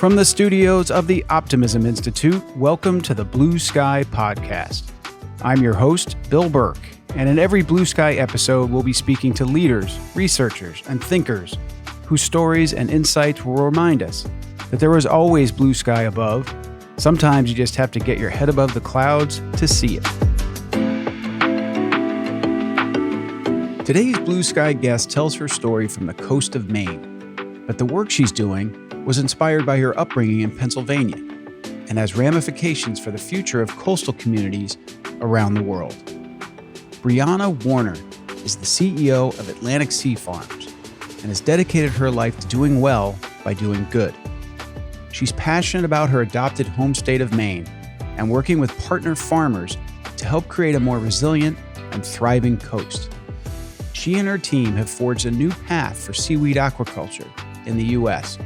From the studios of the Optimism Institute, welcome to the Blue Sky Podcast. I'm your host, Bill Burke, and in every Blue Sky episode, we'll be speaking to leaders, researchers, and thinkers whose stories and insights will remind us that there is always blue sky above. Sometimes you just have to get your head above the clouds to see it. Today's Blue Sky guest tells her story from the coast of Maine, but the work she's doing was inspired by her upbringing in Pennsylvania and has ramifications for the future of coastal communities around the world. Briana Warner is the CEO of Atlantic Sea Farms and has dedicated her life to doing well by doing good. She's passionate about her adopted home state of Maine and working with partner farmers to help create a more resilient and thriving coast. She and her team have forged a new path for seaweed aquaculture in the U.S.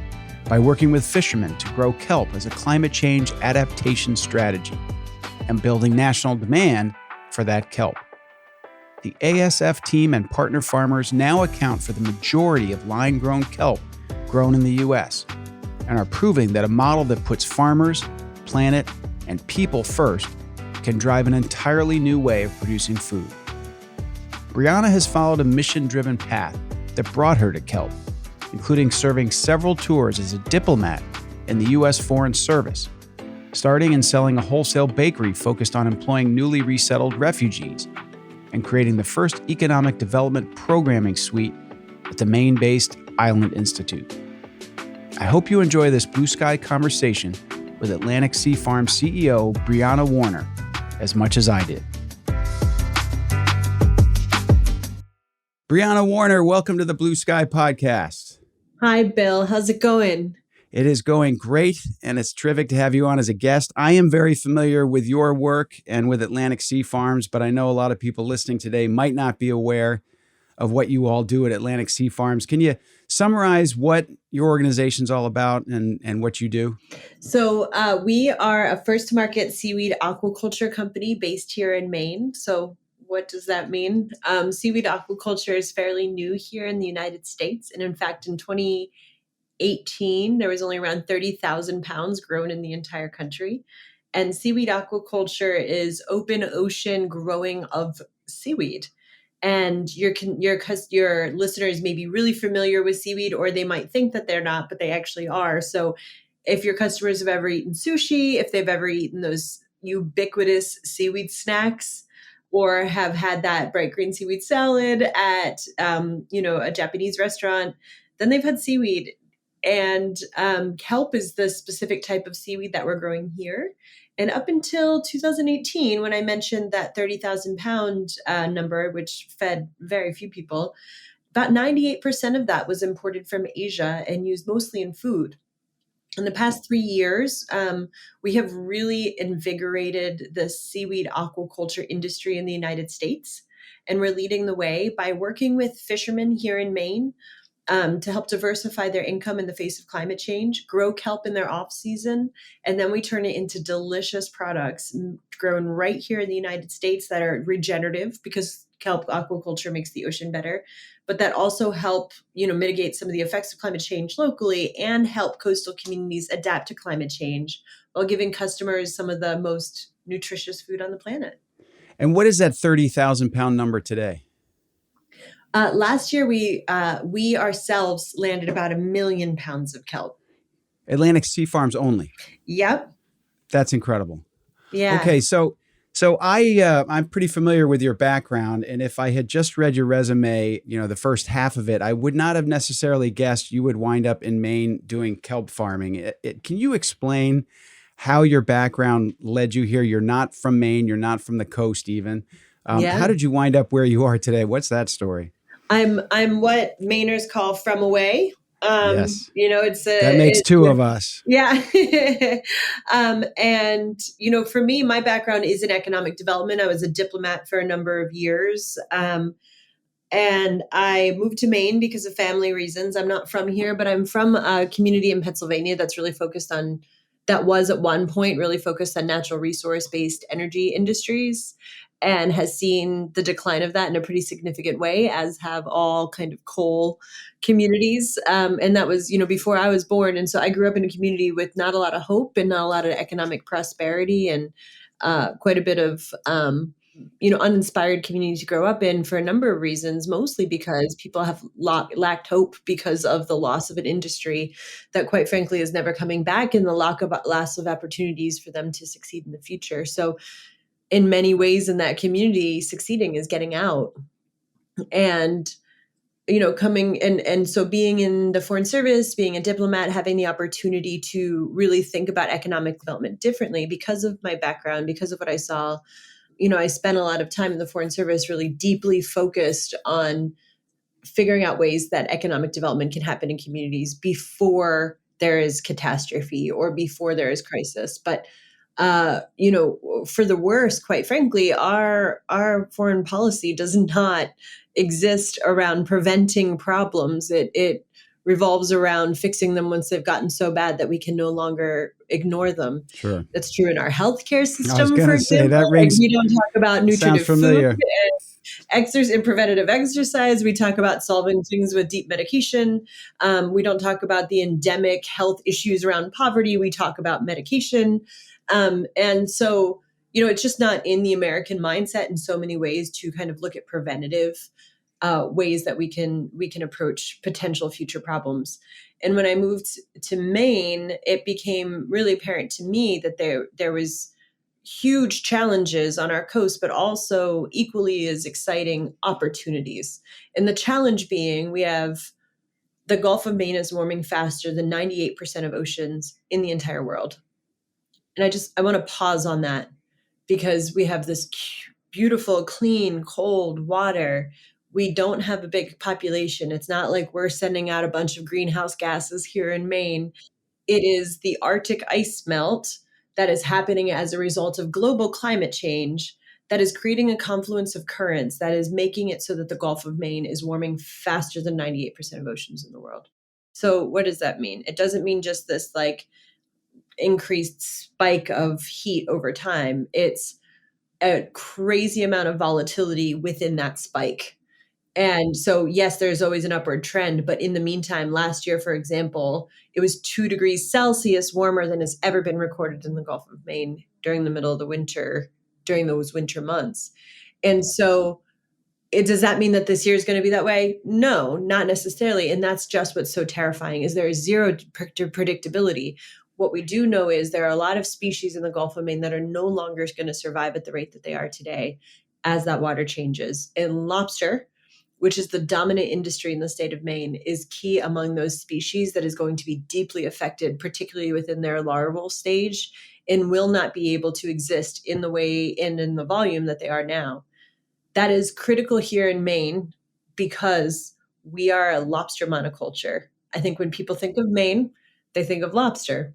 by working with fishermen to grow kelp as a climate change adaptation strategy and building national demand for that kelp. The ASF team and partner farmers now account for the majority of line-grown kelp grown in the U.S. and are proving that a model that puts farmers, planet, and people first can drive an entirely new way of producing food. Briana has followed a mission-driven path that brought her to kelp, including serving several tours as a diplomat in the U.S. Foreign Service, starting and selling a wholesale bakery focused on employing newly resettled refugees, and creating the first economic development programming suite at the Maine-based Island Institute. I hope you enjoy this Blue Sky conversation with Atlantic Sea Farms CEO Briana Warner as much as I did. Briana Warner, welcome to the Blue Sky Podcast. Hi, Bill. How's it going? It is going great, and it's terrific to have you on as a guest. I am very familiar with your work and with Atlantic Sea Farms, but I know a lot of people listening today might not be aware of what you all do at Atlantic Sea Farms. Can you summarize what your organization's all about and what you do? So we are a first-to-market seaweed aquaculture company based here in Maine. So what does that mean? Seaweed aquaculture is fairly new here in the United States. And in fact, in 2018, there was only around 30,000 pounds grown in the entire country. And seaweed aquaculture is open ocean growing of seaweed. And your listeners may be really familiar with seaweed, or they might think that they're not, but they actually are. So if your customers have ever eaten sushi, if they've ever eaten those ubiquitous seaweed snacks, or have had that bright green seaweed salad at, a Japanese restaurant, then they've had seaweed. And kelp is the specific type of seaweed that we're growing here. And up until 2018, when I mentioned that 30,000 pound number, which fed very few people, about 98% of that was imported from Asia and used mostly in food. In the past 3 years, we have really invigorated the seaweed aquaculture industry in the United States. And we're leading the way by working with fishermen here in Maine to help diversify their income in the face of climate change, grow kelp in their off season, and then we turn it into delicious products grown right here in the United States that are regenerative because kelp aquaculture makes the ocean better, but that also help, mitigate some of the effects of climate change locally and help coastal communities adapt to climate change while giving customers some of the most nutritious food on the planet. And what is that 30,000 pound number today? Last year, we ourselves landed about 1 million pounds of kelp. Atlantic Sea Farms only? Yep. That's incredible. Yeah. Okay, so I'm pretty familiar with your background, and if I had just read your resume, the first half of it, I would not have necessarily guessed you would wind up in Maine doing kelp farming. Can you explain how your background led you here? You're not from Maine. You're not from the coast even. How did you wind up where you are today? What's that story? I'm what Mainers call from away. Yes. That makes two of us. Yeah. And for me, my background is in economic development. I was a diplomat for a number of years. And I moved to Maine because of family reasons. I'm not from here, but I'm from a community in Pennsylvania that was at one point really focused on natural resource-based energy industries. and has seen the decline of that in a pretty significant way, as have all kind of coal communities. And that was, before I was born. And so I grew up in a community with not a lot of hope and not a lot of economic prosperity, and quite a bit of, uninspired community to grow up in for a number of reasons, mostly because people have lacked hope because of the loss of an industry that, quite frankly, is never coming back, and the loss of opportunities for them to succeed in the future. So in many ways in that community, succeeding is getting out. And coming and so being in the foreign service, being a diplomat, having the opportunity to really think about economic development differently because of my background, because of what I saw. I spent a lot of time in the foreign service really deeply focused on figuring out ways that economic development can happen in communities before there is catastrophe or before there is crisis. But for the worst, quite frankly, our foreign policy does not exist around preventing problems. It revolves around fixing them once they've gotten so bad that we can no longer ignore them. Sure. That's true in our healthcare system. I was going to say that Like, rings. we don't talk about nutritive Sounds familiar. food and preventative exercise. We talk about solving things with deep medication. We don't talk about the endemic health issues around poverty. We talk about medication. And so, it's just not in the American mindset in so many ways to kind of look at preventative ways that we can approach potential future problems. And when I moved to Maine, it became really apparent to me that there was huge challenges on our coast, but also equally as exciting opportunities. And the challenge being, we have the Gulf of Maine is warming faster than 98% of oceans in the entire world. And I want to pause on that, because we have this beautiful, clean, cold water. We don't have a big population. It's not like we're sending out a bunch of greenhouse gases here in Maine. It is the Arctic ice melt that is happening as a result of global climate change that is creating a confluence of currents that is making it so that the Gulf of Maine is warming faster than 98% of oceans in the world. So what does that mean? It doesn't mean just this like increased spike of heat over time. It's a crazy amount of volatility within that spike. And so, yes, there's always an upward trend. But in the meantime, last year, for example, it was 2 degrees Celsius warmer than has ever been recorded in the Gulf of Maine during the middle of the winter, during those winter months. And so does that mean that this year is going to be that way? No, not necessarily. And that's just what's so terrifying, is there is zero predictability. What we do know is there are a lot of species in the Gulf of Maine that are no longer going to survive at the rate that they are today as that water changes. And lobster, which is the dominant industry in the state of Maine, is key among those species that is going to be deeply affected, particularly within their larval stage, and will not be able to exist in the way and in the volume that they are now. That is critical here in Maine because we are a lobster monoculture. I think when people think of Maine, they think of lobster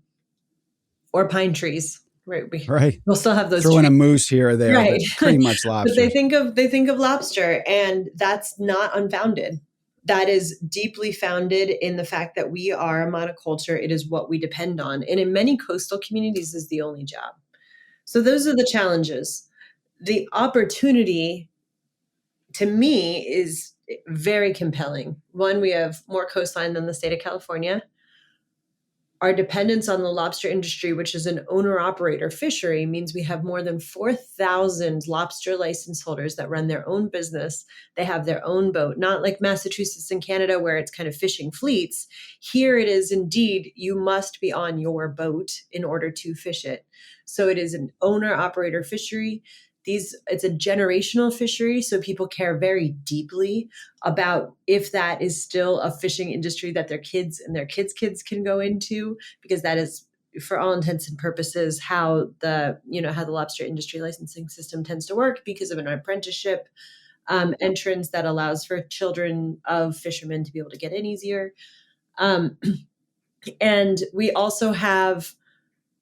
or pine trees. Right. We'll still have those. Throw in a moose here or there, right? But pretty much lobster. But they think of lobster, and that's not unfounded. That is deeply founded in the fact that we are a monoculture. It is what we depend on, and in many coastal communities is the only job. So those are the challenges. The opportunity, to me, is very compelling. One, we have more coastline than the state of California. Our dependence on the lobster industry, which is an owner-operator fishery, means we have more than 4,000 lobster license holders that run their own business. They have their own boat, not like Massachusetts and Canada where it's kind of fishing fleets. Here it is indeed, you must be on your boat in order to fish it. So it is an owner-operator fishery. It's a generational fishery, so people care very deeply about if that is still a fishing industry that their kids and their kids' kids can go into, because that is, for all intents and purposes, how the lobster industry licensing system tends to work, because of an apprenticeship entrance that allows for children of fishermen to be able to get in easier. And we also have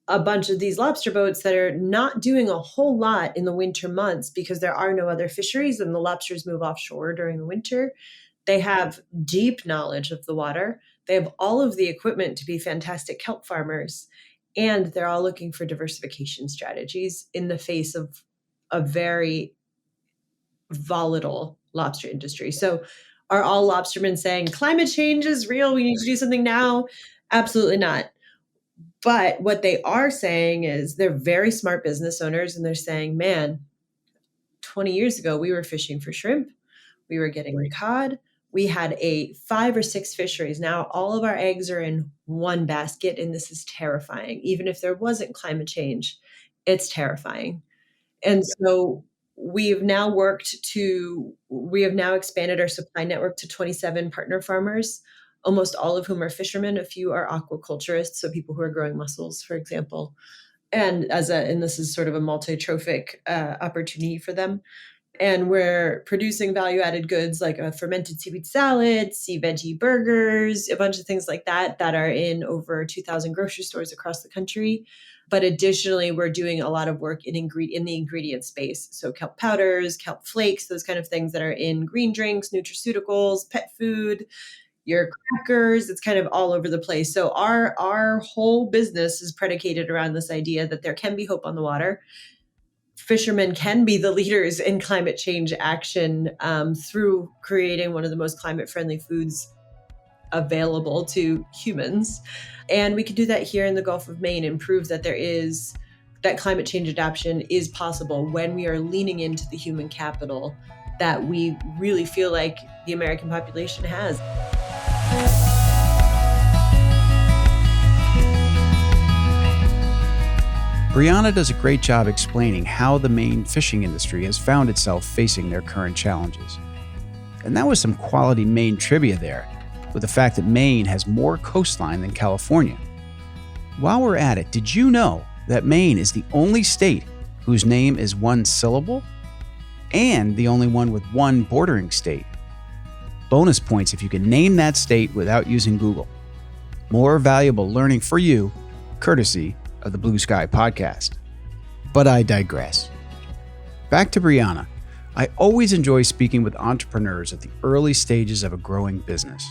a bunch of these lobster boats that are not doing a whole lot in the winter months because there are no other fisheries and the lobsters move offshore during the winter. They have deep knowledge of the water. They have all of the equipment to be fantastic kelp farmers. And they're all looking for diversification strategies in the face of a very volatile lobster industry. So are all lobstermen saying climate change is real? We need to do something now? Absolutely not. But what they are saying is they're very smart business owners and they're saying, man, 20 years ago, we were fishing for shrimp. We were getting cod. We had 5 or 6 fisheries. Now all of our eggs are in one basket, and this is terrifying. Even if there wasn't climate change, it's terrifying. And so we have now expanded our supply network to 27 partner farmers, almost all of whom are fishermen. A few are aquaculturists, so people who are growing mussels, for example. And this is sort of a multi-trophic opportunity for them. And we're producing value-added goods like a fermented seaweed salad, sea veggie burgers, a bunch of things like that are in over 2,000 grocery stores across the country. But additionally, we're doing a lot of work in the ingredient space. So kelp powders, kelp flakes, those kind of things that are in green drinks, nutraceuticals, pet food, your crackers. It's kind of all over the place. So our whole business is predicated around this idea that there can be hope on the water. Fishermen can be the leaders in climate change action through creating one of the most climate-friendly foods available to humans. And we can do that here in the Gulf of Maine and prove that that climate change adaptation is possible when we are leaning into the human capital that we really feel like the American population has. Briana does a great job explaining how the Maine fishing industry has found itself facing their current challenges. And that was some quality Maine trivia there, with the fact that Maine has more coastline than California. While we're at it, did you know that Maine is the only state whose name is one syllable? And the only one with one bordering state. Bonus points if you can name that state without using Google. More valuable learning for you, courtesy of the Blue Sky Podcast. But I digress. Back to Briana. I always enjoy speaking with entrepreneurs at the early stages of a growing business.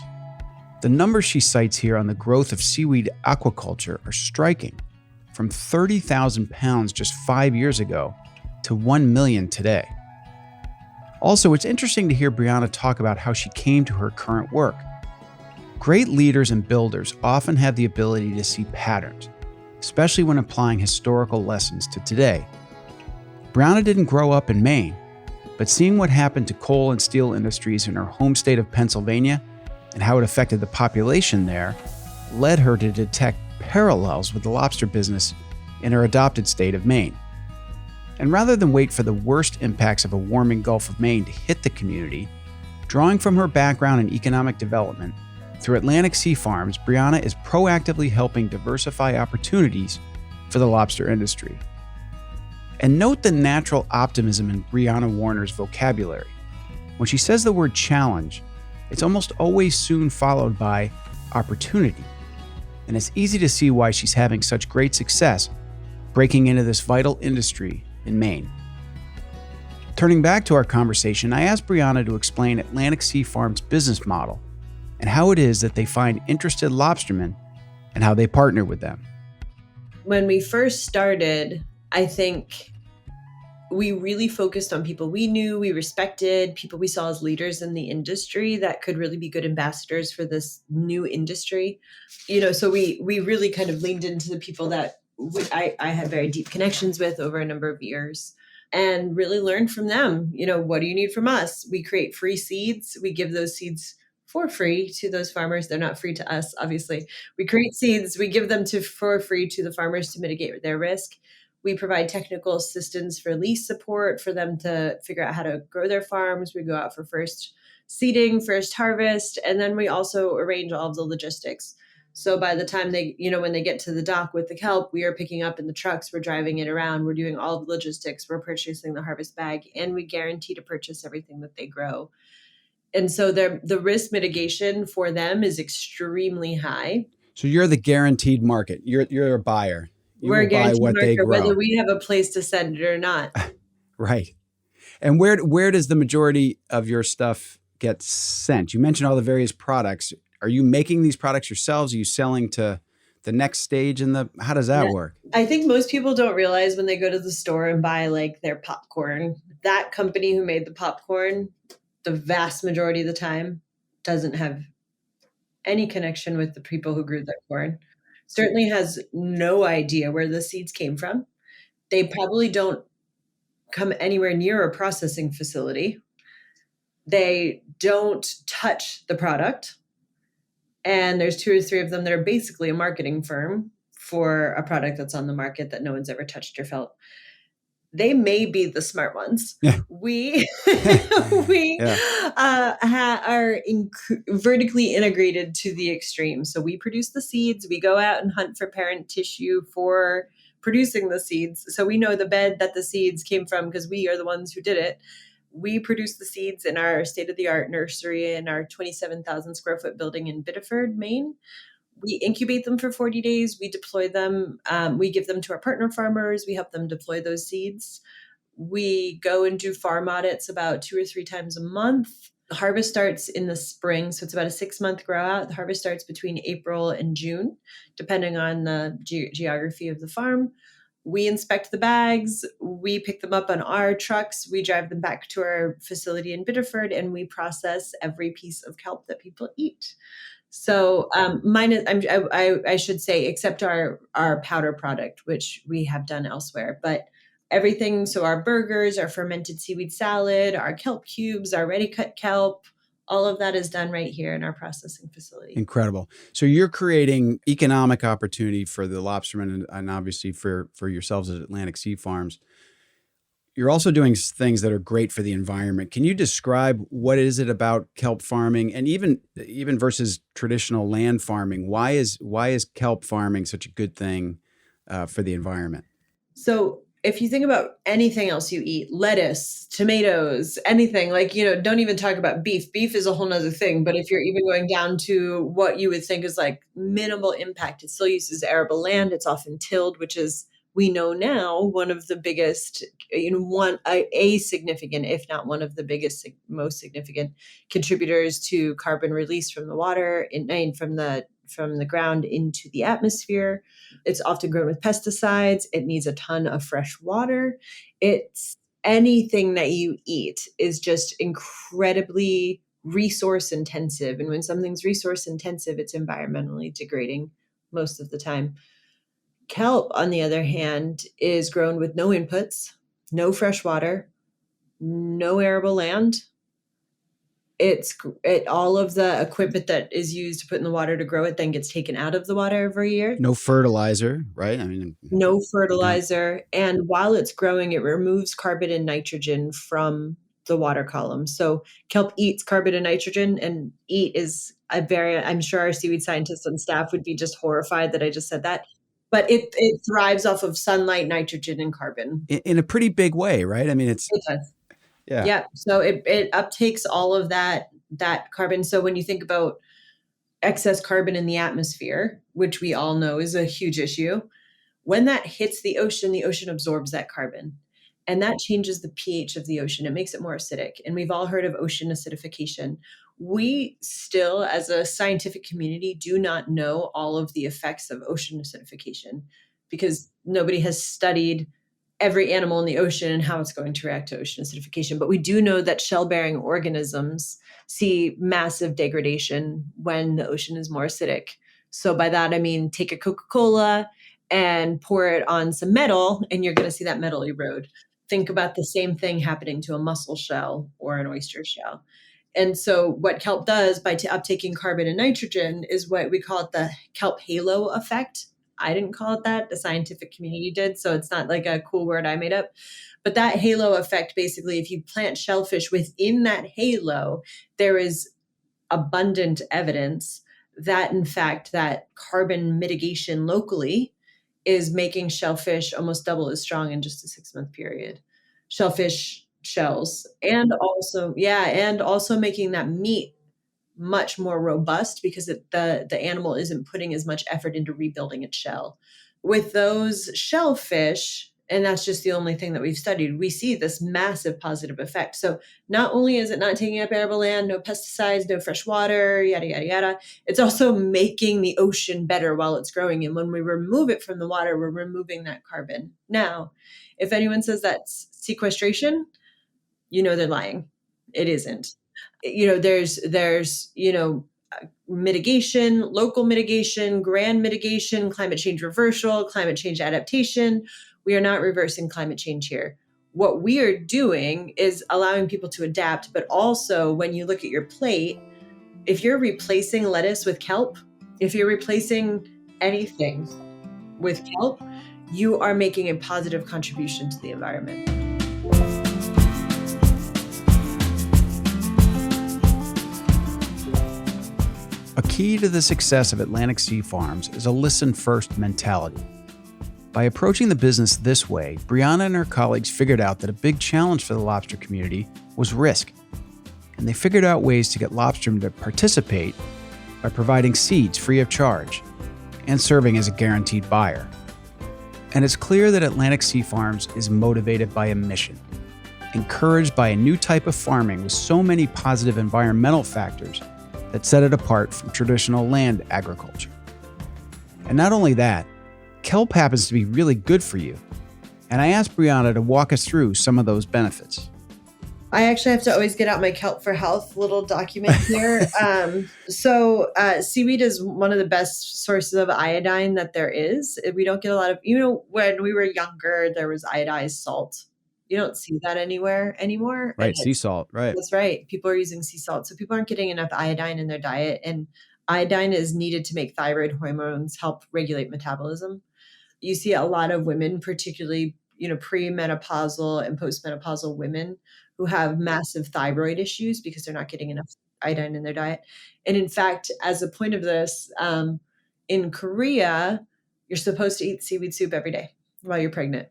The numbers she cites here on the growth of seaweed aquaculture are striking, from 30,000 pounds just 5 years ago to 1 million today. Also, it's interesting to hear Briana talk about how she came to her current work. Great leaders and builders often have the ability to see patterns, especially when applying historical lessons to today. Briana didn't grow up in Maine, but seeing what happened to coal and steel industries in her home state of Pennsylvania and how it affected the population there led her to detect parallels with the lobster business in her adopted state of Maine. And rather than wait for the worst impacts of a warming Gulf of Maine to hit the community, drawing from her background in economic development, through Atlantic Sea Farms, Briana is proactively helping diversify opportunities for the lobster industry. And note the natural optimism in Briana Warner's vocabulary. When she says the word challenge, it's almost always soon followed by opportunity. And it's easy to see why she's having such great success breaking into this vital industry in Maine. Turning back to our conversation, I asked Briana to explain Atlantic Sea Farms' business model and how it is that they find interested lobstermen and how they partner with them. When we first started, I think we really focused on people we knew, we respected, people we saw as leaders in the industry that could really be good ambassadors for this new industry. So we really kind of leaned into the people that I had very deep connections with over a number of years and really learned from them. What do you need from us? We create free seeds. We give those seeds for free to those farmers. They're not free to us, obviously. We create seeds. We give them for free to the farmers to mitigate their risk. We provide technical assistance for lease support for them to figure out how to grow their farms. We go out for first seeding, first harvest, and then we also arrange all of the logistics. So by the time when they get to the dock with the kelp, we are picking up in the trucks, we're driving it around, we're doing all the logistics, we're purchasing the harvest bag, and we guarantee to purchase everything that they grow. And so the risk mitigation for them is extremely high. So you're the guaranteed market. You're a buyer. We're a guaranteed market, whether we have a place to send it or not. Right. And where does the majority of your stuff get sent? You mentioned all the various products. Are you making these products yourselves? Are you selling to the next stage in the, how does that work? I think most people don't realize when they go to the store and buy like their popcorn, that company who made the popcorn, the vast majority of the time doesn't have any connection with the people who grew that corn. Certainly has no idea where the seeds came from. They probably don't come anywhere near a processing facility. They don't touch the product. And there's 2 or 3 of them that are basically a marketing firm for a product that's on the market that no one's ever touched or felt. They may be the smart ones. Yeah. We Yeah. are vertically integrated to the extreme. So we produce the seeds. We go out and hunt for parent tissue for producing the seeds. So we know the bed that the seeds came from because we are the ones who did it. We produce the seeds in our state-of-the-art nursery in our 27,000 square foot building in Biddeford, Maine. We incubate them for 40 days. We deploy them. We give them to our partner farmers. We help them deploy those seeds. We go and do farm audits about 2 or 3 times a month. The harvest starts in the spring. So it's about a 6-month grow out. The harvest starts between April and June, depending on the geography of the farm. We inspect the bags. We pick them up on our trucks. We drive them back to our facility in Biddeford, and we process every piece of kelp that people eat. So mine is, I should say, except our powder product, which we have done elsewhere, but everything. So our burgers, our fermented seaweed salad, our kelp cubes, our ready cut kelp, all of that is done right here in our processing facility. Incredible. So you're creating economic opportunity for the lobstermen and obviously for yourselves at Atlantic Sea Farms. You're also doing things that are great for the environment. Can you describe what is it about kelp farming and even versus traditional land farming? Why is kelp farming such a good thing for the environment? So if you think about anything else you eat, lettuce, tomatoes, anything like, don't even talk about beef. Beef is a whole nother thing. But if you're even going down to what you would think is like minimal impact, it still uses arable land. It's often tilled, which is, we know now, one of the biggest, a significant, if not one of the biggest, most significant contributors to carbon release from the water and from the ground into the atmosphere. It's often grown with pesticides. It needs a ton of fresh water. It's anything that you eat is just incredibly resource intensive. And when something's resource intensive, it's environmentally degrading most of the time. Kelp, on the other hand, is grown with no inputs, no fresh water, no arable land. All of the equipment that is used to put in the water to grow it then gets taken out of the water every year. No fertilizer, right? I mean, no fertilizer. Yeah. And while it's growing, it removes carbon and nitrogen from the water column. So kelp eats carbon and nitrogen, and I'm sure our seaweed scientists on staff would be just horrified that I just said that. But it thrives off of sunlight, nitrogen, and carbon. In a pretty big way, right? I mean, it does. Yeah. Yeah. So it uptakes all of that carbon. So when you think about excess carbon in the atmosphere, which we all know is a huge issue, when that hits the ocean absorbs that carbon. And that changes the pH of the ocean. It makes it more acidic. And we've all heard of ocean acidification. We still, as a scientific community, do not know all of the effects of ocean acidification because nobody has studied every animal in the ocean and how it's going to react to ocean acidification. But we do know that shell-bearing organisms see massive degradation when the ocean is more acidic. So by that, I mean, take a Coca-Cola and pour it on some metal, and you're going to see that metal erode. Think about the same thing happening to a mussel shell or an oyster shell. And so what kelp does by uptaking carbon and nitrogen is what we call it the kelp halo effect. I didn't call it that. The scientific community did. So it's not like a cool word I made up. But that halo effect, basically, if you plant shellfish within that halo, there is abundant evidence that, in fact, that carbon mitigation locally is making shellfish almost double as strong in just a 6-month period. Shellfish shells. And also making that meat much more robust because the animal isn't putting as much effort into rebuilding its shell. With those shellfish, And that's just the only thing that we've studied. We see this massive positive effect. So not only is it not taking up arable land, no pesticides, no fresh water, yada, yada, yada, it's also making the ocean better while it's growing. And when we remove it from the water, we're removing that carbon. Now, if anyone says that's sequestration, they're lying. It isn't. There's mitigation, local mitigation, grand mitigation, climate change reversal, climate change adaptation. We are not reversing climate change here. What we are doing is allowing people to adapt, but also when you look at your plate, if you're replacing lettuce with kelp, if you're replacing anything with kelp, you are making a positive contribution to the environment. A key to the success of Atlantic Sea Farms is a listen-first mentality. By approaching the business this way, Briana and her colleagues figured out that a big challenge for the lobster community was risk. And they figured out ways to get lobstermen to participate by providing seeds free of charge and serving as a guaranteed buyer. And it's clear that Atlantic Sea Farms is motivated by a mission, encouraged by a new type of farming with so many positive environmental factors that set it apart from traditional land agriculture. And not only that, kelp happens to be really good for you. And I asked Briana to walk us through some of those benefits. I actually have to always get out my Kelp for Health little document here. Seaweed is one of the best sources of iodine that there is. We don't get a lot of, when we were younger, there was iodized salt. You don't see that anywhere anymore. Right, sea salt, right. That's right. People are using sea salt. So people aren't getting enough iodine in their diet. And iodine is needed to make thyroid hormones help regulate metabolism. You see a lot of women, particularly, premenopausal and postmenopausal women who have massive thyroid issues because they're not getting enough iodine in their diet. And in fact, as a point of this, in Korea, you're supposed to eat seaweed soup every day while you're pregnant.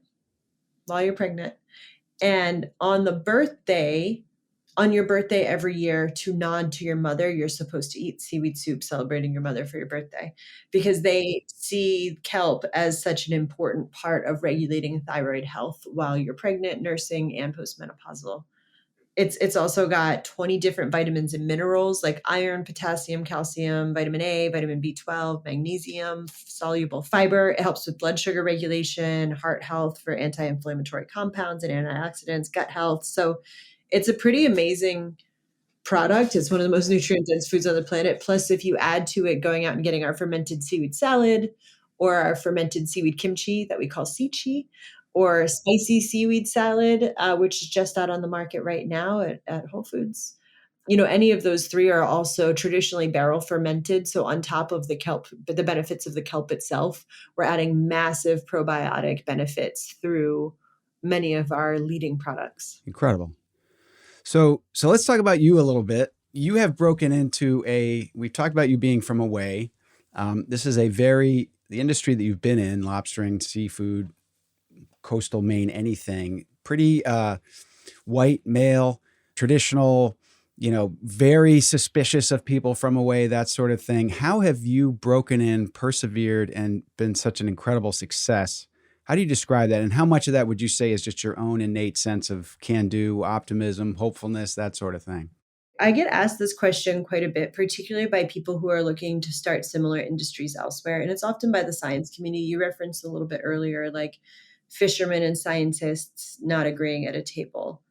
And on your birthday every year, to nod to your mother, you're supposed to eat seaweed soup celebrating your mother for your birthday, because they see kelp as such an important part of regulating thyroid health while you're pregnant, nursing, and postmenopausal. It's also got 20 different vitamins and minerals like iron, potassium, calcium, vitamin A, vitamin B12, magnesium, soluble fiber. It helps with blood sugar regulation, heart health for anti-inflammatory compounds and antioxidants, gut health. So it's a pretty amazing product. It's one of the most nutrient-dense foods on the planet. Plus, if you add to it going out and getting our fermented seaweed salad or our fermented seaweed kimchi that we call sichi, or spicy seaweed salad, which is just out on the market right now at Whole Foods. Any of those three are also traditionally barrel fermented. So on top of the kelp, but the benefits of the kelp itself, we're adding massive probiotic benefits through many of our leading products. Incredible. So let's talk about you a little bit. You have broken into we've talked about you being from away. This is the industry that you've been in, lobstering, seafood, coastal Maine, anything, pretty white, male, traditional, very suspicious of people from away, that sort of thing. How have you broken in, persevered, and been such an incredible success? How do you describe that? And how much of that would you say is just your own innate sense of can-do, optimism, hopefulness, that sort of thing? I get asked this question quite a bit, particularly by people who are looking to start similar industries elsewhere. And it's often by the science community. You referenced a little bit earlier, like fishermen and scientists not agreeing at a table.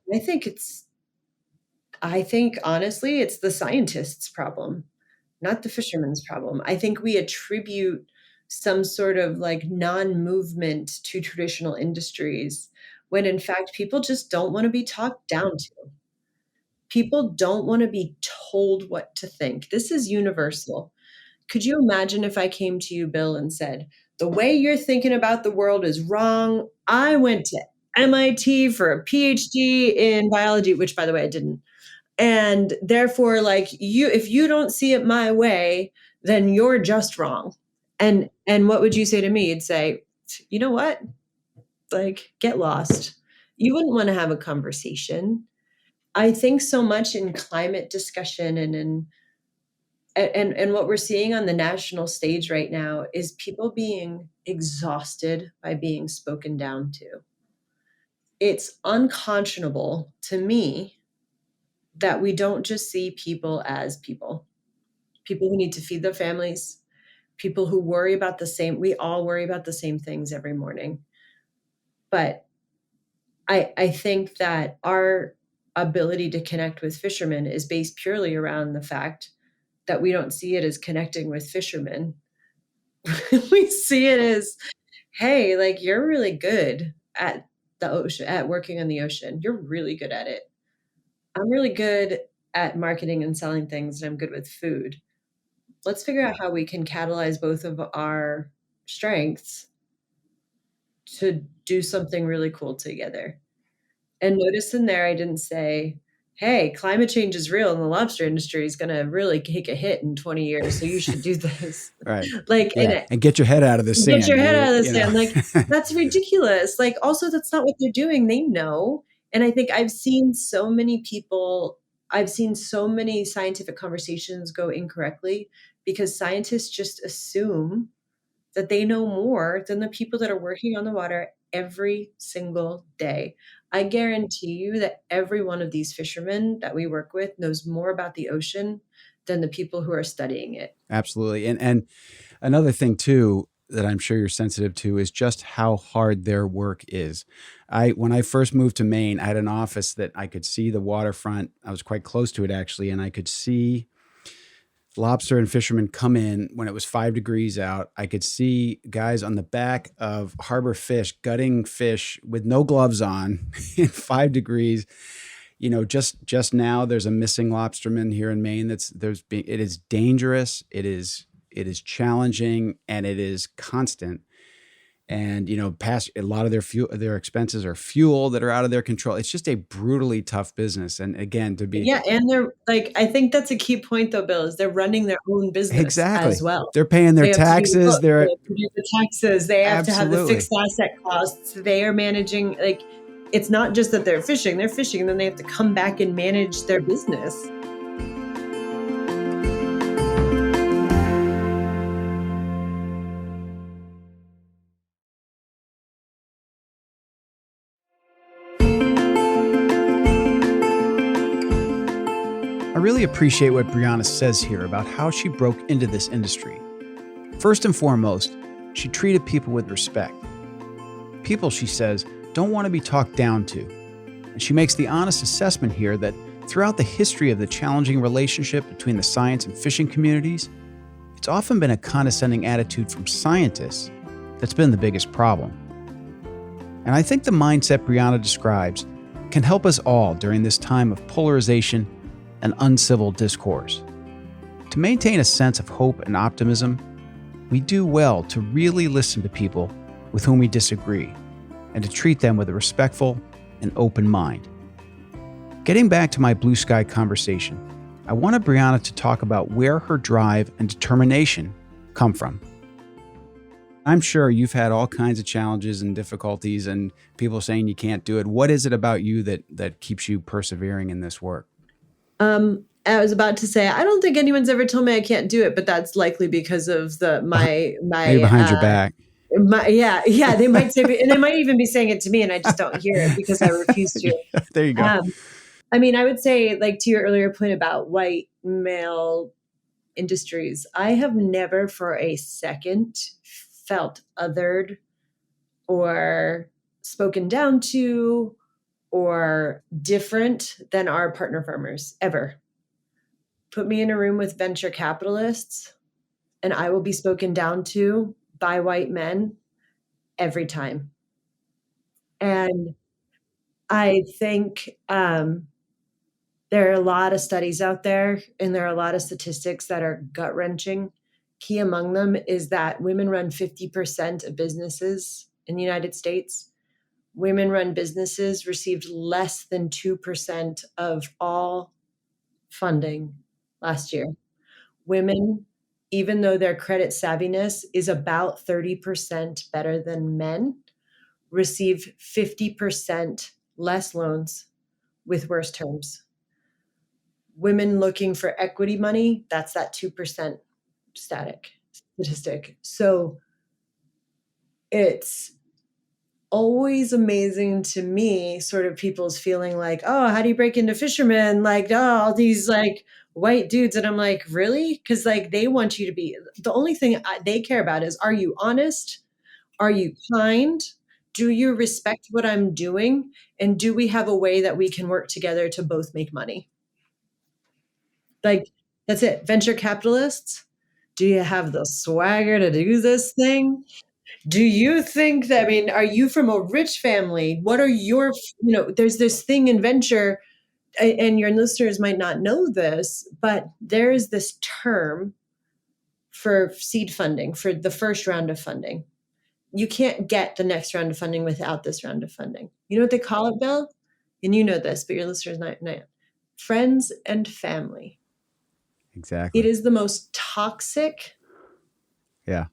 And I think honestly, it's the scientists' problem, not the fishermen's problem. I think we attribute some sort of like non-movement to traditional industries when in fact people just don't want to be talked down to. People don't want to be told what to think. This is universal. Could you imagine if I came to you, Bill, and said, the way you're thinking about the world is wrong. I went to MIT for a PhD in biology, which by the way, I didn't. And therefore, if you don't see it my way, then you're just wrong. And what would you say to me? You'd say, you know what? Get lost. You wouldn't want to have a conversation. I think so much in climate discussion and in And what we're seeing on the national stage right now is people being exhausted by being spoken down to. It's unconscionable to me that we don't just see people as people, people who need to feed their families, people who worry about the same, we all worry about the same things every morning. But I think that our ability to connect with fishermen is based purely around the fact that we don't see it as connecting with fishermen. We see it as, hey, like you're really good at the ocean, at working on the ocean. You're really good at it. I'm really good at marketing and selling things, and I'm good with food. Let's figure out how we can catalyze both of our strengths to do something really cool together. And notice in there, I didn't say, hey, climate change is real and the lobster industry is going to really take a hit in 20 years. So you should do this. Right. Like, Yeah. And get your head out of the get your sand. head out of the You sand. know? Like, that's ridiculous. Like, also, that's not what they're doing. They know. And I think I've seen so many people, I've seen so many scientific conversations go incorrectly because scientists just assume that they know more than the people that are working on the water every single day. I guarantee you that every one of these fishermen that we work with knows more about the ocean than the people who are studying it. Absolutely. And another thing too that I'm sure you're sensitive to is just how hard their work is. When I first moved to Maine, I had an office that I could see the waterfront. I was quite close to it actually, and I could see lobster and fishermen come in when it was 5 degrees out. I could see guys on the back of harbor fish gutting fish with no gloves on in 5 degrees. You know, just now there's a missing lobsterman here in Maine. It is dangerous. It is challenging, and it is constant. And you know, a lot of their expenses are fuel that are out of their control. It's just a brutally tough business. And again, to be Yeah, and they're like, I think that's a key point though, Bill, is they're running their own business as exactly, well. they're paying their They have to do the taxes. books, they They're have to do the taxes, they have to have the absolutely fixed asset costs. They are managing, like, it's not just that they're fishing, and then they have to come back and manage their business. I really appreciate what Briana says here about how she broke into this industry. First and foremost, she treated people with respect. People, she says, don't want to be talked down to. And she makes the honest assessment here that throughout the history of the challenging relationship between the science and fishing communities, it's often been a condescending attitude from scientists that's been the biggest problem. And I think the mindset Briana describes can help us all during this time of polarization and uncivil discourse. To maintain a sense of hope and optimism, we do well to really listen to people with whom we disagree and to treat them with a respectful and open mind. Getting back to my blue sky conversation, I wanted Briana to talk about where her drive and determination come from. I'm sure you've had all kinds of challenges and difficulties and people saying you can't do it. What is it about you that keeps you persevering in this work? I was about to say, I don't think anyone's ever told me I can't do it, but that's likely because of my Maybe behind your back. Yeah, they might say, and they might even be saying it to me, and I just don't hear it because I refuse to. There you go. I mean, I would say, like to your earlier point about white male industries, I have never for a second felt othered or spoken down to or different than our partner farmers ever. Put me in a room with venture capitalists and I will be spoken down to by white men every time. And I think there are a lot of studies out there and there are a lot of statistics that are gut wrenching. Key among them is that women run 50% of businesses in the United States. Women run businesses received less than 2% of all funding last year. Women, even though their credit savviness is about 30% better than men, receive 50% less loans with worse terms. women looking for equity money, that's that 2% statistic. So it's always amazing to me, sort of people's feeling like, oh, how do you break into fishermen? Like, oh, all these like white dudes. And I'm like, really? Because like they want you to be, the only thing they care about is, are you honest? Are you kind? Do you respect what I'm doing? And do we have a way that we can work together to both make money? Like, that's it. Venture capitalists, do you have the swagger to do this thing? Do you think that, I mean, are you from a rich family? What are your, there's this thing in venture, and your listeners might not know this, but there is this term for seed funding, for the first round of funding. You can't get the next round of funding without this round of funding. You know what they call it, Bill? And you know this, but your listeners might not. Friends and family. Exactly. It is the most toxic Yeah.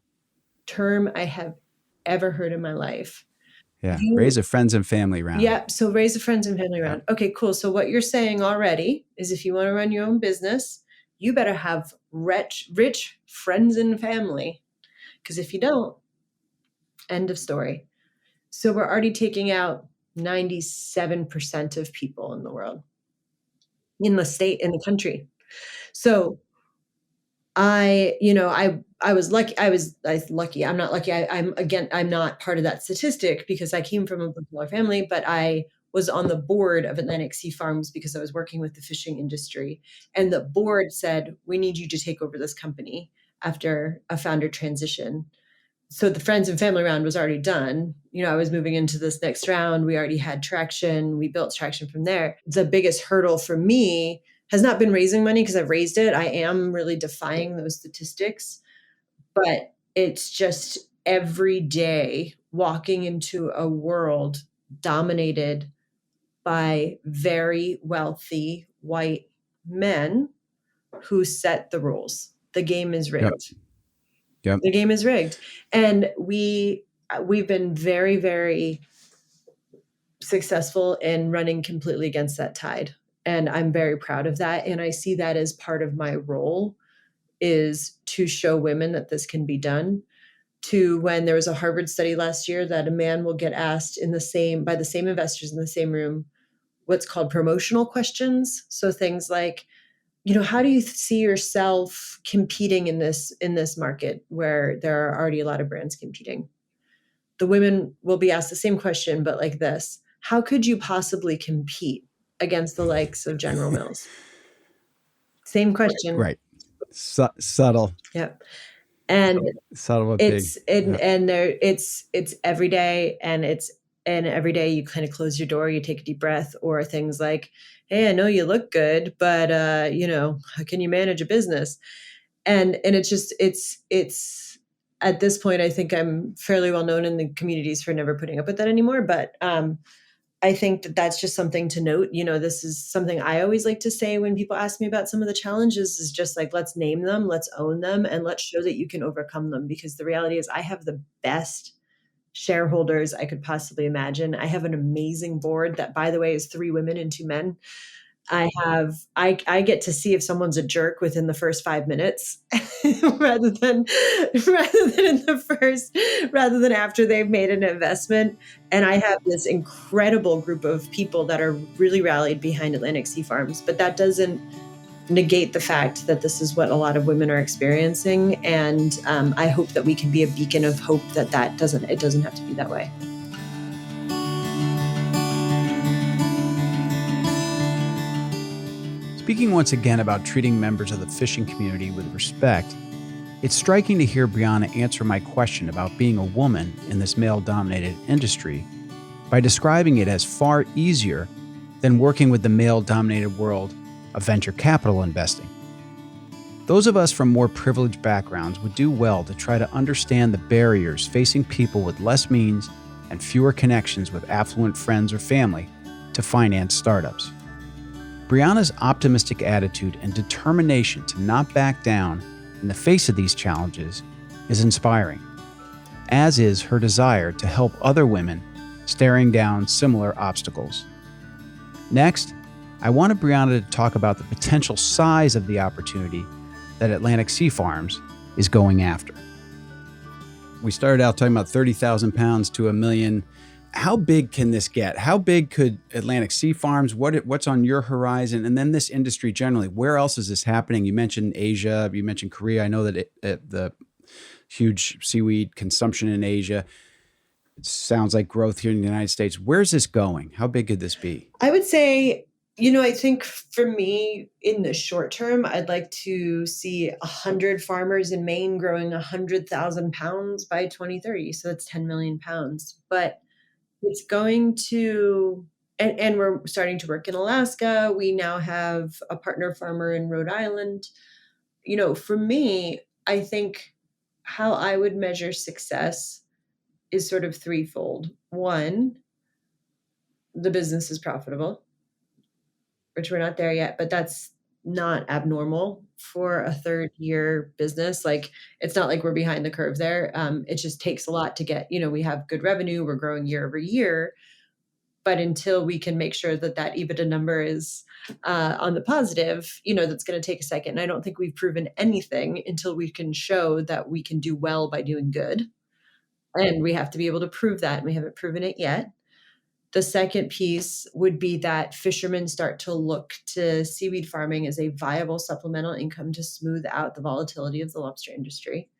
term I have ever heard in my life. Yeah. Raise a friends and family round. Yeah. So raise a friends and family round. Okay, cool. So what you're saying already is, if you want to run your own business, you better have rich friends and family. Because if you don't, end of story. So we're already taking out 97% of people in the world, in the state, in the country. So I was lucky. I was lucky. I'm not lucky. I'm not part of that statistic because I came from a blue-collar family, but I was on the board of Atlantic Sea Farms because I was working with the fishing industry. And the board said, we need you to take over this company after a founder transition. So the friends and family round was already done. I was moving into this next round. We already had traction. We built traction from there. The biggest hurdle for me has not been raising money, because I've raised it. I am really defying those statistics, but it's just every day walking into a world dominated by very wealthy white men who set the rules. The game is rigged. Yep. The game is rigged. And we've been very, very successful in running completely against that tide. And I'm very proud of that. And I see that as part of my role, is to show women that this can be done. When there was a Harvard study last year that a man will get asked by the same investors in the same room, what's called promotional questions. So things like, how do you see yourself competing in this market where there are already a lot of brands competing? The women will be asked the same question, but like this: how could you possibly compete against the likes of General Mills? Same question. Right. Subtle. Yep. And subtle, it's every day, and every day you kind of close your door, you take a deep breath, or things like, hey, I know you look good, but how can you manage a business? And it's at this point, I think I'm fairly well known in the communities for never putting up with that anymore. But I think that that's just something to note. This is something I always like to say when people ask me about some of the challenges, is just like, let's name them, let's own them, and let's show that you can overcome them. Because the reality is, I have the best shareholders I could possibly imagine. I have an amazing board that, by the way, is 3 women and 2 men. I get to see if someone's a jerk within the first 5 minutes rather than after they've made an investment. And I have this incredible group of people that are really rallied behind Atlantic Sea Farms, but that doesn't negate the fact that this is what a lot of women are experiencing. And I hope that we can be a beacon of hope that it doesn't have to be that way. Speaking once again about treating members of the fishing community with respect, it's striking to hear Briana answer my question about being a woman in this male-dominated industry by describing it as far easier than working with the male-dominated world of venture capital investing. Those of us from more privileged backgrounds would do well to try to understand the barriers facing people with less means and fewer connections with affluent friends or family to finance startups. Briana's optimistic attitude and determination to not back down in the face of these challenges is inspiring, as is her desire to help other women staring down similar obstacles. Next, I wanted Briana to talk about the potential size of the opportunity that Atlantic Sea Farms is going after. We started out talking about 30,000 pounds to a million. How big can this get? How big could Atlantic Sea Farms? What's on your horizon? And then this industry generally, where else is this happening? You mentioned Asia, you mentioned Korea. I know that the huge seaweed consumption in Asia. It sounds like growth here in the United States. Where's this going? How big could this be? I would say, I think for me in the short term, I'd like to see 100 farmers in Maine growing 100,000 pounds by 2030. So that's 10 million pounds. But it's going to, and we're starting to work in Alaska. We now have a partner farmer in Rhode Island. For me, I think how I would measure success is sort of threefold. One, the business is profitable, which we're not there yet, but that's not abnormal for a third year business. Like, it's not like we're behind the curve there. It just takes a lot to get, we have good revenue, we're growing year over year. But until we can make sure that that EBITDA number is on the positive, that's going to take a second. And I don't think we've proven anything until we can show that we can do well by doing good. And we have to be able to prove that. And we haven't proven it yet. The second piece would be that fishermen start to look to seaweed farming as a viable supplemental income to smooth out the volatility of the lobster industry.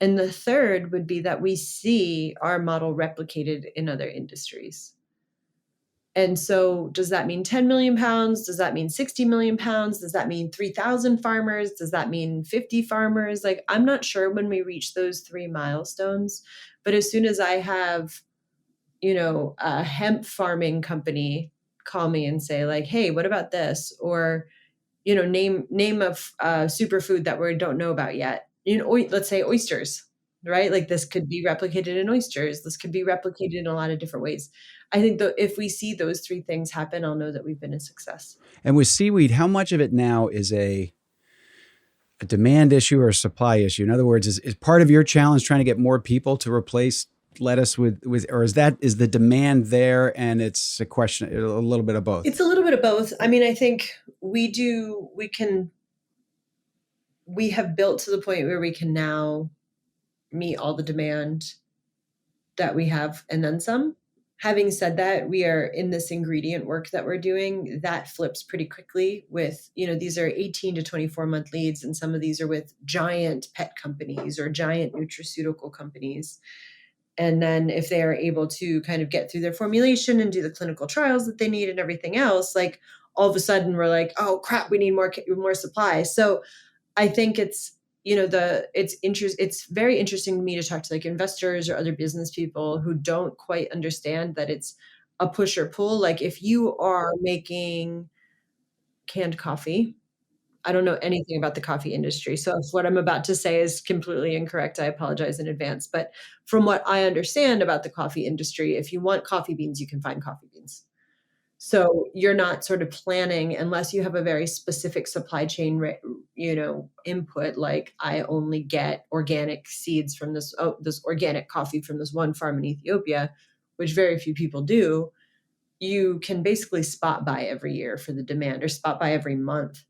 And the third would be that we see our model replicated in other industries. And so does that mean 10 million pounds? Does that mean 60 million pounds? Does that mean 3,000 farmers? Does that mean 50 farmers? Like, I'm not sure when we reach those three milestones, but as soon as I have, a hemp farming company call me and say like, hey, what about this? Or, name a superfood that we don't know about yet. Let's say oysters, right? Like, this could be replicated in oysters. This could be replicated in a lot of different ways. I think that if we see those three things happen, I'll know that we've been a success. And with seaweed, how much of it now is a demand issue or a supply issue? In other words, is part of your challenge trying to get more people to replace lettuce with, or is the demand there and it's a little bit of both? It's a little bit of both. I mean, I think we have built to the point where we can now meet all the demand that we have and then some. Having said that, we are in this ingredient work that we're doing that flips pretty quickly with, these are 18 to 24 month leads. And some of these are with giant pet companies or giant nutraceutical companies. And then if they are able to kind of get through their formulation and do the clinical trials that they need and everything else, like all of a sudden we're like, oh crap, we need more supply. So I think it's, it's very interesting to me to talk to like investors or other business people who don't quite understand that it's a push or pull. Like, if you are making canned coffee, I don't know anything about the coffee industry. So if what I'm about to say is completely incorrect, I apologize in advance. But from what I understand about the coffee industry, if you want coffee beans, you can find coffee beans. So you're not sort of planning unless you have a very specific supply chain, input. Like, I only get organic seeds from this organic coffee from this one farm in Ethiopia, which very few people do. You can basically spot buy every year for the demand or spot buy every month.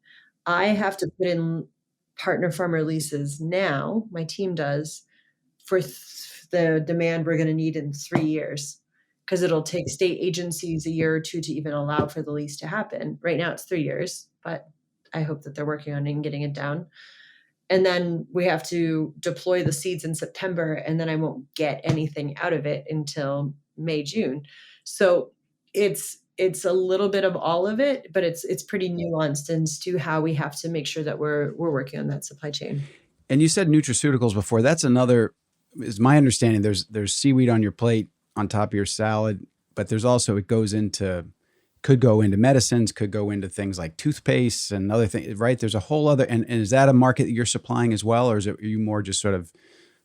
I have to put in partner farmer leases now. My team does for the demand we're going to need in 3 years. Because it'll take state agencies a year or two to even allow for the lease to happen. Right now it's 3 years, but I hope that they're working on it and getting it down. And then we have to deploy the seeds in September, and then I won't get anything out of it until May, June. So it's a little bit of all of it, but it's pretty nuanced as to how we have to make sure that we're working on that supply chain. And you said nutraceuticals before. That's another, is my understanding. There's seaweed on your plate on top of your salad, but there's also, could go into medicines, could go into things like toothpaste and other things, right? There's a whole other, and is that a market that you're supplying as well? Or are you more just sort of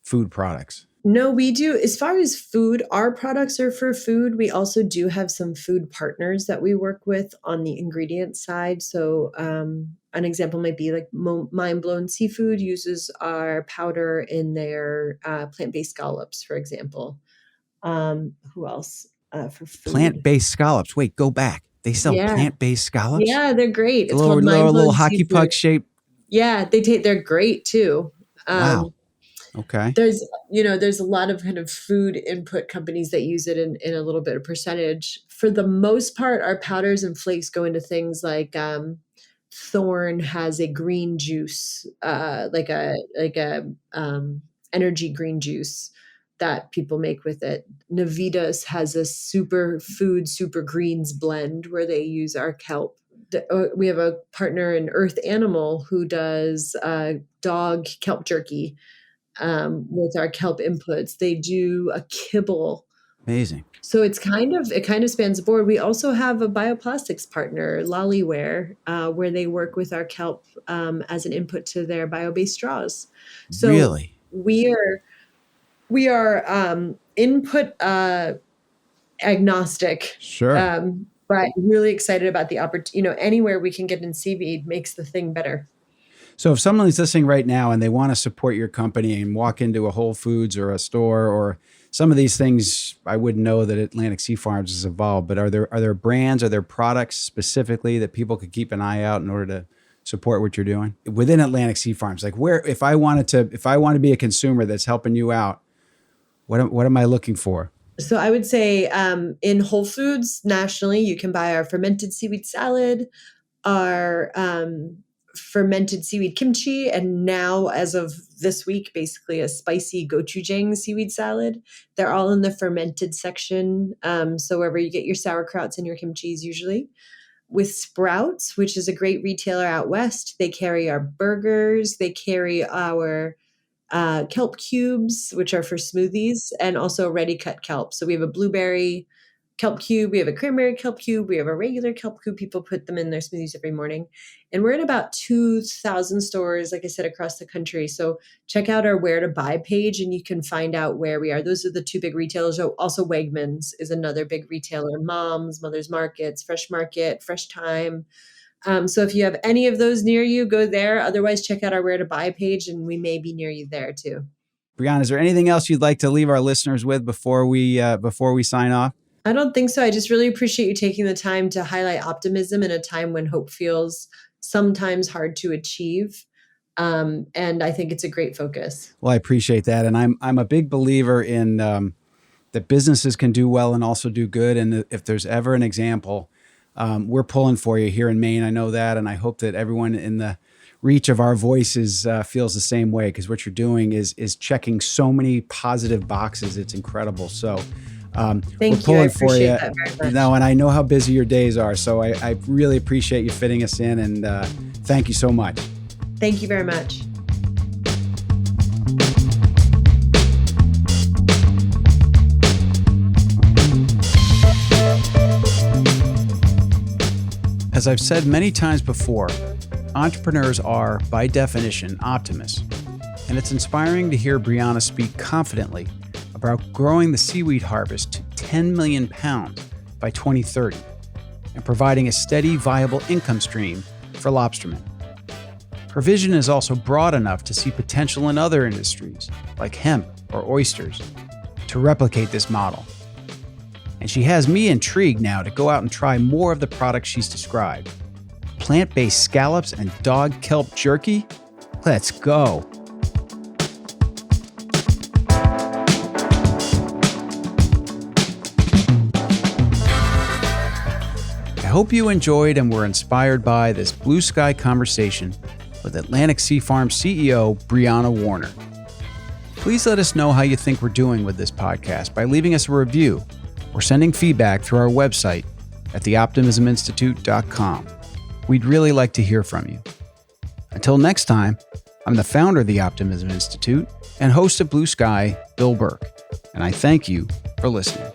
food products? No, we do. As far as food, our products are for food. We also do have some food partners that we work with on the ingredient side. So an example might be like Mind Blown Seafood uses our powder in their plant-based scallops, for example. Who else for food? Plant-based scallops. Wait, go back. They sell Yeah. plant-based scallops? Yeah, they're great. The It's called little Mind-Blown hockey Seafood. puck shaped. Yeah, they're great too. Wow. Okay. There's a lot of kind of food input companies that use it in a little bit of percentage. For the most part, our powders and flakes go into things like Thorn has a green juice, like a energy green juice that people make with it. Navitas has a super greens blend where they use our kelp. We have a partner in Earth Animal who does dog kelp jerky with our kelp inputs. They do a kibble. Amazing. So it kind of spans the board. We also have a bioplastics partner, Lollyware, where they work with our kelp as an input to their bio-based straws. So Really? we are input agnostic. Sure. But really excited about the opportunity. Anywhere we can get in seaweed makes the thing better. So if someone's listening right now and they want to support your company and walk into a Whole Foods or a store or some of these things, I wouldn't know that Atlantic Sea Farms is involved, but are there brands, are there products specifically that people could keep an eye out in order to support what you're doing within Atlantic Sea Farms? Like if I want to be a consumer that's helping you out, what am I looking for? So I would say in Whole Foods nationally, you can buy our fermented seaweed salad, our fermented seaweed kimchi, and now as of this week, basically a spicy gochujang seaweed salad. They're all in the fermented section. So wherever you get your sauerkrauts and your kimchis usually. With Sprouts, which is a great retailer out west, they carry our burgers, they carry our kelp cubes, which are for smoothies, and also ready cut kelp. So we have a blueberry kelp cube, we have a cranberry kelp cube, we have a regular kelp cube. People put them in their smoothies every morning. And we're in about 2,000 stores, like I said, across the country. So check out our where to buy page and you can find out where we are. Those are the two big retailers. Oh, also Wegmans is another big retailer. Mom's, Mother's Markets, Fresh Market, Fresh Time. So if you have any of those near you, go there. Otherwise, check out our where to buy page and we may be near you there too. Briana, is there anything else you'd like to leave our listeners with before we sign off? I don't think so. I just really appreciate you taking the time to highlight optimism in a time when hope feels sometimes hard to achieve. And I think it's a great focus. Well, I appreciate that. And I'm a big believer in that businesses can do well and also do good. And if there's ever an example, we're pulling for you here in Maine. I know that. And I hope that everyone in the reach of our voices feels the same way, because what you're doing is checking so many positive boxes. It's incredible. So thank you. I appreciate that very much. No, and I know how busy your days are. So I really appreciate you fitting us in, and thank you so much. Thank you very much. As I've said many times before, entrepreneurs are, by definition, optimists. And it's inspiring to hear Briana speak confidently about growing the seaweed harvest to 10 million pounds by 2030 and providing a steady, viable income stream for lobstermen. Her vision is also broad enough to see potential in other industries, like hemp or oysters, to replicate this model. And she has me intrigued now to go out and try more of the products she's described. Plant-based scallops and dog kelp jerky? Let's go. I hope you enjoyed and were inspired by this blue sky conversation with Atlantic Sea Farms CEO Briana Warner. Please let us know how you think we're doing with this podcast by leaving us a review or sending feedback through our website at theoptimisminstitute.com. We'd really like to hear from you. Until next time, I'm the founder of the Optimism Institute and host of Blue Sky, Bill Burke, and I thank you for listening.